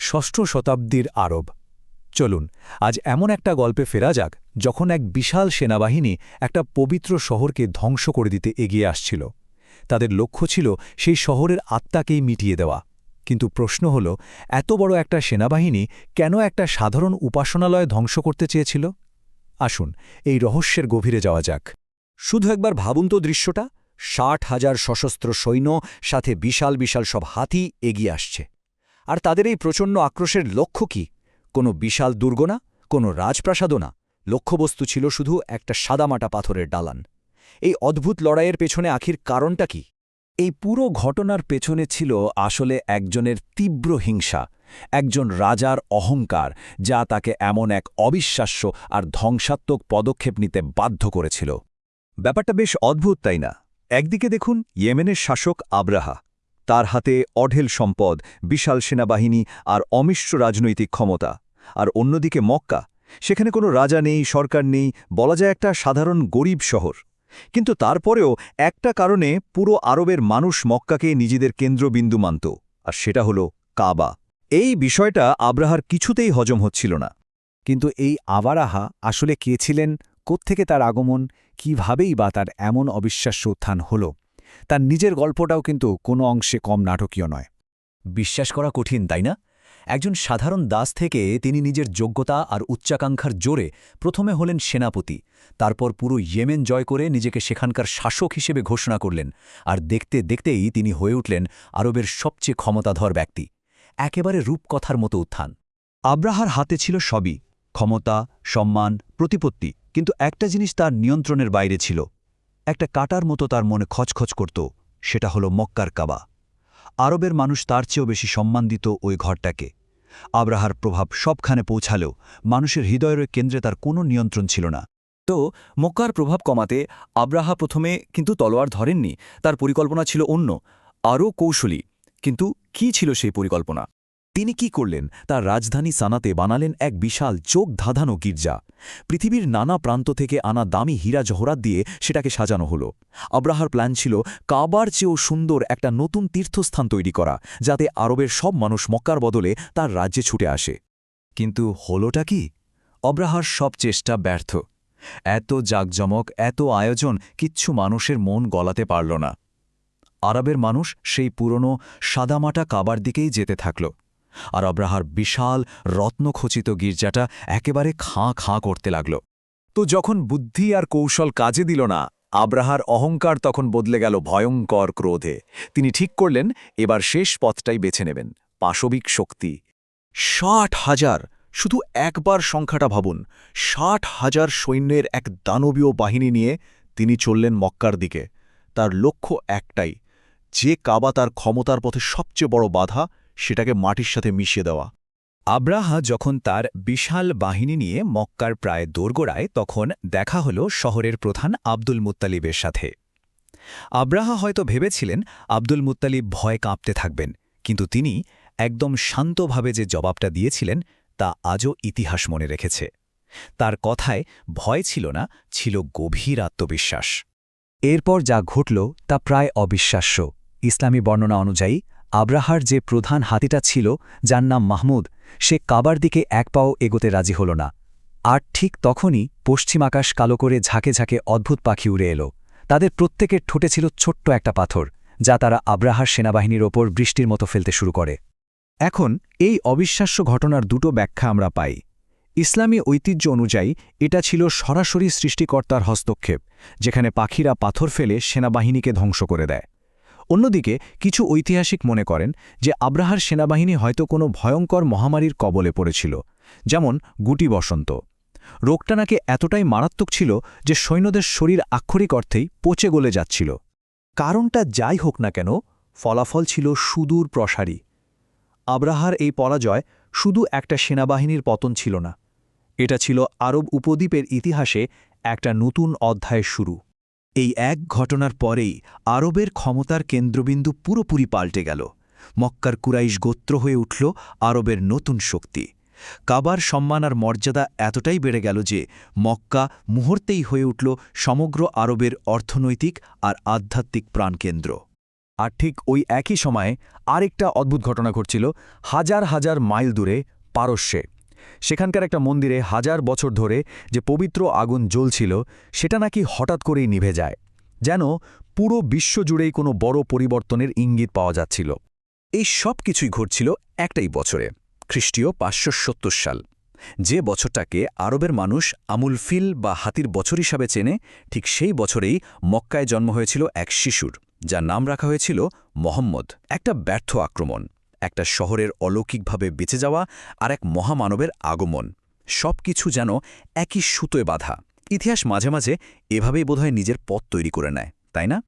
ষষ্ঠ শতাব্দীর আরব। চলুন আজ এমন একটা গল্পে ফেরা যাক যখন এক বিশাল সেনাবাহিনী একটা পবিত্র শহরকে ধ্বংস করে দিতে এগিয়ে আসছিল। তাদের লক্ষ্য ছিল সেই শহরের আত্মাকেই মিটিয়ে দেওয়া। কিন্তু প্রশ্ন হল, এত বড় একটা সেনাবাহিনী কেন একটা সাধারণ উপাসনালয় ধ্বংস করতে চেয়েছিল? আসুন এই রহস্যের গভীরে যাওয়া যাক। শুধু একবার ভাবুন তো দৃশ্যটা, ৬০,০০০ সশস্ত্র সৈন্য, সাথে বিশাল বিশাল সব হাতি এগিয়ে আসছে। আর তাদের এই প্রচণ্ড আক্রোশের লক্ষ্য কি? কোনো বিশাল দুর্গ না, কোনো রাজপ্রাসাদও না। লক্ষ্যবস্তু ছিল শুধু একটা সাদামাটা পাথরের ডালান। এই অদ্ভুত লড়াইয়ের পেছনে আখির কারণটা কি? এই পুরো ঘটনার পেছনে ছিল আসলে একজনের তীব্র হিংসা, একজন রাজার অহংকার, যা তাকে এমন এক অবিশ্বাস্য আর ধ্বংসাত্মক পদক্ষেপ নিতে বাধ্য করেছিল। ব্যাপারটা বেশ অদ্ভুত, তাই না? একদিকে দেখুন ইয়েমেনের শাসক আব্রাহা, তার হাতে অঢেল সম্পদ, বিশাল সেনাবাহিনী আর অমিশ্র রাজনৈতিক ক্ষমতা। আর অন্যদিকে মক্কা, সেখানে কোনো রাজা নেই, সরকার নেই, বলা যায় একটা সাধারণ গরিব শহর। কিন্তু তারপরেও একটা কারণে পুরো আরবের মানুষ মক্কাকে নিজেদের কেন্দ্রবিন্দু মানত, আর সেটা হলো কাবা। এই বিষয়টা আব্রাহার কিছুতেই হজম হচ্ছিল না। কিন্তু এই আবারাহা আসলে কে ছিলেন? কোত্থেকে তার আগমন? কীভাবেই বা তার এমন অবিশ্বাস্য উত্থান হল? তার নিজের গল্পটাও কিন্তু কোনো অংশে কম নাটকীয় নয়। বিশ্বাস করা কঠিন, তাই না? একজন সাধারণ দাস থেকে তিনি নিজের যোগ্যতা আর উচ্চাকাঙ্ক্ষার জোরে প্রথমে হলেন সেনাপতি, তারপর পুরো ইয়েমেন জয় করে নিজেকে সেখানকার শাসক হিসেবে ঘোষণা করলেন, আর দেখতে দেখতেই তিনি হয়ে উঠলেন আরবের সবচেয়ে ক্ষমতাধর ব্যক্তি। একেবারে রূপকথার মতো উত্থান। আব্রাহার হাতে ছিল সবই, ক্ষমতা, সম্মান, প্রতিপত্তি, কিন্তু একটা জিনিস তার নিয়ন্ত্রণের বাইরে ছিল। একটা কাঁটার মতো তার মনে খচখচ করত, সেটা হলো মক্কার কাবা। আরবের মানুষ তার চেয়েও বেশি সম্মান দিত ওই ঘরটাকে। আব্রাহার প্রভাব সবখানে পৌঁছালেও মানুষের হৃদয়ের কেন্দ্রে তার কোনো নিয়ন্ত্রণ ছিল না। তো মক্কার প্রভাব কমাতে আব্রাহা প্রথমে কিন্তু তলোয়ার ধরেননি। তার পরিকল্পনা ছিল অন্য, আরও কৌশলী। কিন্তু কি ছিল সেই পরিকল্পনা? তিনি কি করলেন? তার রাজধানী সানাতে বানালেন এক বিশাল চোখ ধাঁধানো গির্জা। পৃথিবীর নানা প্রান্ত থেকে আনা দামি হীরা জহরাত দিয়ে সেটাকে সাজানো হলো। আব্রাহার প্ল্যান ছিল কাবার চেয়েও সুন্দর একটা নতুন তীর্থস্থান তৈরি করা, যাতে আরবের সব মানুষ মক্কার বদলে তার রাজ্যে ছুটে আসে। কিন্তু হলোটা কি? আব্রাহার সব চেষ্টা ব্যর্থ। এত জাঁকজমক, এত আয়োজন, কিচ্ছু মানুষের মন গলাতে পারল না। আরবের মানুষ সেই পুরনো সাদামাটা কাবার দিকেই যেতে থাকল, আর আব্রাহার বিশাল রত্নখচিত গির্জাটা একেবারে খাঁ খাঁ করতে লাগল। তো যখন বুদ্ধি আর কৌশল কাজে দিল না, আব্রাহার অহংকার তখন বদলে গেল ভয়ঙ্কর ক্রোধে। তিনি ঠিক করলেন এবার শেষ পথটাই বেছে নেবেন, পাশবিক শক্তি। ৬০,০০০! শুধু একবার সংখ্যাটা ভাবুন। ৬০,০০০ সৈন্যের এক দানবীয় বাহিনী নিয়ে তিনি চললেন মক্কার দিকে। তার লক্ষ্য একটাই, যে কাবা তার ক্ষমতার পথে সবচেয়ে বড় বাধা, সেটাকে মাটির সাথে মিশিয়ে দেওয়া। আব্রাহা যখন তার বিশাল বাহিনী নিয়ে মক্কার প্রায় দোরগোড়ায়, তখন দেখা হল শহরের প্রধান আব্দুল মুত্তালিবের সাথে। আব্রাহা হয়তো ভেবেছিলেন আব্দুল মুত্তালিব ভয়ে কাঁপতে থাকবেন, কিন্তু তিনি একদম শান্তভাবে যে জবাবটা দিয়েছিলেন তা আজও ইতিহাস মনে রেখেছে। তার কথায় ভয় ছিল না, ছিল গভীর আত্মবিশ্বাস। এরপর যা ঘটল তা প্রায় অবিশ্বাস্য। ইসলামী বর্ণনা অনুযায়ী আব্রাহার যে প্রধান হাতিটা ছিল, যার নাম মাহমুদ, সে কাবার দিকে এক পাও এগোতে রাজি হল না। আর ঠিক তখনই পশ্চিম আকাশ কালো করে ঝাঁকে ঝাঁকে অদ্ভুত পাখি উড়ে এলো। তাদের প্রত্যেকের ঠোঁটে ছিল ছোট্ট একটা পাথর, যা তারা আব্রাহার সেনাবাহিনীর ওপর বৃষ্টির মতো ফেলতে শুরু করে। এখন এই অবিশ্বাস্য ঘটনার দুটো ব্যাখ্যা আমরা পাই। ইসলামী ঐতিহ্য অনুযায়ী এটা ছিল সরাসরি সৃষ্টিকর্তার হস্তক্ষেপ, যেখানে পাখিরা পাথর ফেলে সেনাবাহিনীকে ধ্বংস করে দেয়। অন্যদিকে কিছু ঐতিহাসিক মনে করেন যে আব্রাহার সেনাবাহিনী হয়তো কোনো ভয়ঙ্কর মহামারীর কবলে পড়েছিল, যেমন গুটি বসন্ত। রোগটা নাকি এতটাই মারাত্মক ছিল যে সৈন্যদের শরীর আক্ষরিক অর্থেই পচে গলে যাচ্ছিল। কারণটা যাই হোক না কেন, ফলাফল ছিল সুদূর প্রসারী। আব্রাহার এই পরাজয় শুধু একটা সেনাবাহিনীর পতন ছিল না, এটা ছিল আরব উপদ্বীপের ইতিহাসে একটা নতুন অধ্যায়ের শুরু। এই এক ঘটনার পরেই আরবের ক্ষমতার কেন্দ্রবিন্দু পুরোপুরি পাল্টে গেল। মক্কার কুরাইশ গোত্র হয়ে উঠল আরবের নতুন শক্তি। কাবার সম্মান আর মর্যাদা এতটাই বেড়ে গেল যে মক্কা মুহূর্তেই হয়ে উঠল সমগ্র আরবের অর্থনৈতিক আর আধ্যাত্মিক প্রাণকেন্দ্র। আর ঠিক ওই একই সময়ে আরেকটা অদ্ভুত ঘটনা ঘটছিল হাজার হাজার মাইল দূরে পারস্যে। সেখানকার একটা মন্দিরে হাজার বছর ধরে যে পবিত্র আগুন জ্বলছিল সেটা নাকি হঠাৎ করেই নিভে যায়, যেন পুরো বিশ্বজুড়েই কোনো বড় পরিবর্তনের ইঙ্গিত পাওয়া যাচ্ছিল। এই সব কিছুই ঘটছিল একটাই বছরে, খ্রিস্টীয় 570 সাল। যে বছরটাকে আরবের মানুষ আমুল ফিল বা হাতির বছর হিসাবে চেনে, ঠিক সেই বছরেই মক্কায় জন্ম হয়েছিল এক শিশুর, যার নাম রাখা হয়েছিল মোহাম্মদ। একটা ব্যর্থ আক্রমণ, একটা শহরের অলৌকিকভাবে বেঁচে যাওয়া, আর এক মহামানবের আগমন, সব কিছু যেন একই সুতোয় বাঁধা। ইতিহাস মাঝে মাঝে এভাবেই বোধহয় নিজের পথ তৈরি করে নেয়, তাই না?